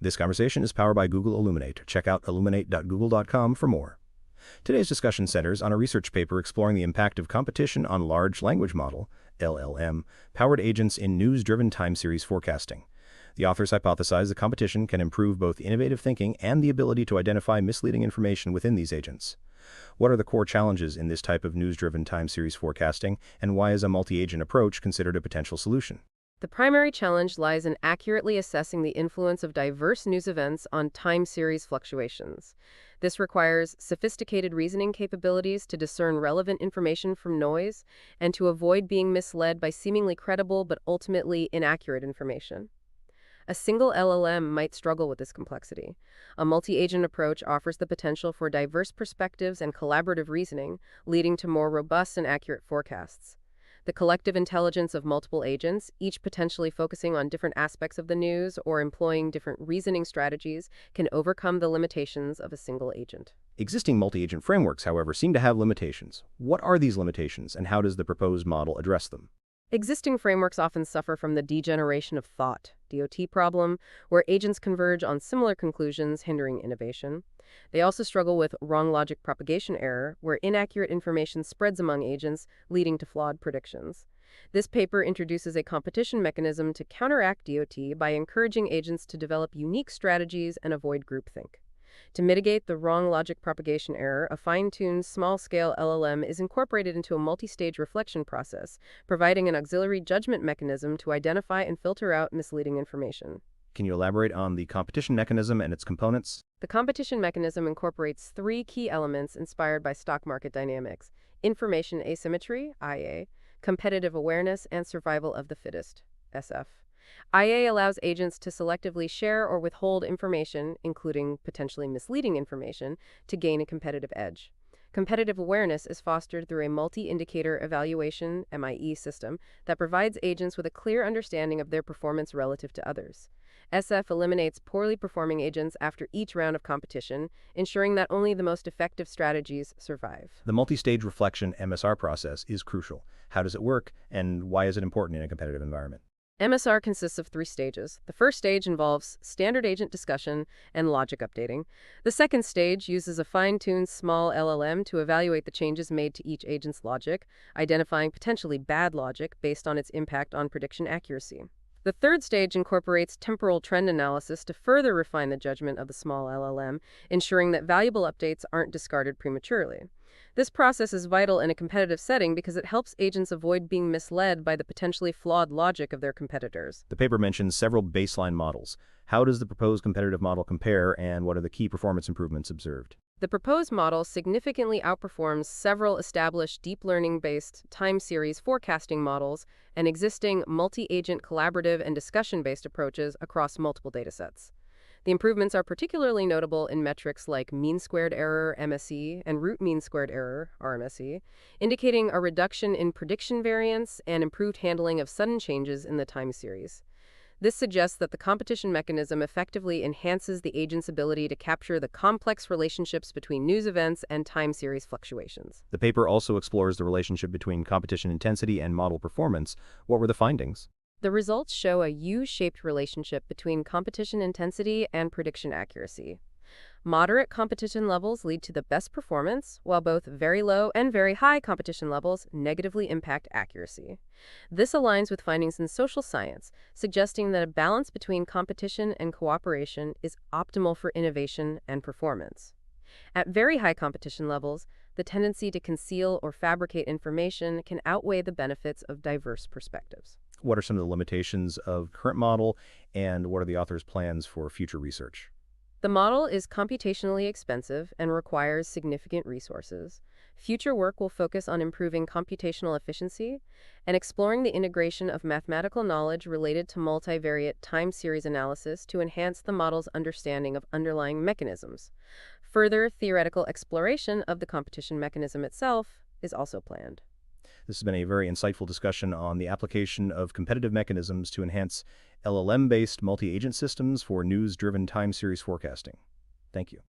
This conversation is powered by Google Illuminate. Check out illuminate.google.com for more. Today's discussion centers on a research paper exploring the impact of competition on large language model, LLM, powered agents in news-driven time series forecasting. The authors hypothesize that competition can improve both innovative thinking and the ability to identify misleading information within these agents. What are the core challenges in this type of news-driven time series forecasting, and why is a multi-agent approach considered a potential solution? The primary challenge lies in accurately assessing the influence of diverse news events on time series fluctuations. This requires sophisticated reasoning capabilities to discern relevant information from noise and to avoid being misled by seemingly credible but ultimately inaccurate information. A single LLM might struggle with this complexity. A multi-agent approach offers the potential for diverse perspectives and collaborative reasoning, leading to more robust and accurate forecasts. The collective intelligence of multiple agents, each potentially focusing on different aspects of the news or employing different reasoning strategies, can overcome the limitations of a single agent. Existing multi-agent frameworks, however, seem to have limitations. What are these limitations, and how does the proposed model address them? Existing frameworks often suffer from the degeneration of thought, DOT problem, where agents converge on similar conclusions, hindering innovation. They also struggle with wrong logic propagation error, where inaccurate information spreads among agents, leading to flawed predictions. This paper introduces a competition mechanism to counteract DOT by encouraging agents to develop unique strategies and avoid groupthink. To mitigate the wrong logic propagation error, a fine-tuned, small-scale LLM is incorporated into a multi-stage reflection process, providing an auxiliary judgment mechanism to identify and filter out misleading information. Can you elaborate on the competition mechanism and its components? The competition mechanism incorporates three key elements inspired by stock market dynamics: information asymmetry, IA, competitive awareness, and survival of the fittest, SF. IA allows agents to selectively share or withhold information, including potentially misleading information, to gain a competitive edge. Competitive awareness is fostered through a multi-indicator evaluation (MIE) system that provides agents with a clear understanding of their performance relative to others. SF eliminates poorly performing agents after each round of competition, ensuring that only the most effective strategies survive. The multi-stage reflection MSR process is crucial. How does it work, and why is it important in a competitive environment? MSR consists of 3 stages. The first stage involves standard agent discussion and logic updating. The second stage uses a fine-tuned small LLM to evaluate the changes made to each agent's logic, identifying potentially bad logic based on its impact on prediction accuracy. The third stage incorporates temporal trend analysis to further refine the judgment of the small LLM, ensuring that valuable updates aren't discarded prematurely. This process is vital in a competitive setting because it helps agents avoid being misled by the potentially flawed logic of their competitors. The paper mentions several baseline models. How does the proposed competitive model compare, and what are the key performance improvements observed? The proposed model significantly outperforms several established deep learning-based time series forecasting models and existing multi-agent collaborative and discussion-based approaches across multiple datasets. The improvements are particularly notable in metrics like mean squared error, MSE, and root mean squared error, RMSE, indicating a reduction in prediction variance and improved handling of sudden changes in the time series. This suggests that the competition mechanism effectively enhances the agent's ability to capture the complex relationships between news events and time series fluctuations. The paper also explores the relationship between competition intensity and model performance. What were the findings? The results show a U-shaped relationship between competition intensity and prediction accuracy. Moderate competition levels lead to the best performance, while both very low and very high competition levels negatively impact accuracy. This aligns with findings in social science, suggesting that a balance between competition and cooperation is optimal for innovation and performance. At very high competition levels, the tendency to conceal or fabricate information can outweigh the benefits of diverse perspectives. What are some of the limitations of the current model, and what are the author's plans for future research? The model is computationally expensive and requires significant resources. Future work will focus on improving computational efficiency and exploring the integration of mathematical knowledge related to multivariate time series analysis to enhance the model's understanding of underlying mechanisms. Further theoretical exploration of the competition mechanism itself is also planned. This has been a very insightful discussion on the application of competitive mechanisms to enhance LLM-based multi-agent systems for news-driven time series forecasting. Thank you.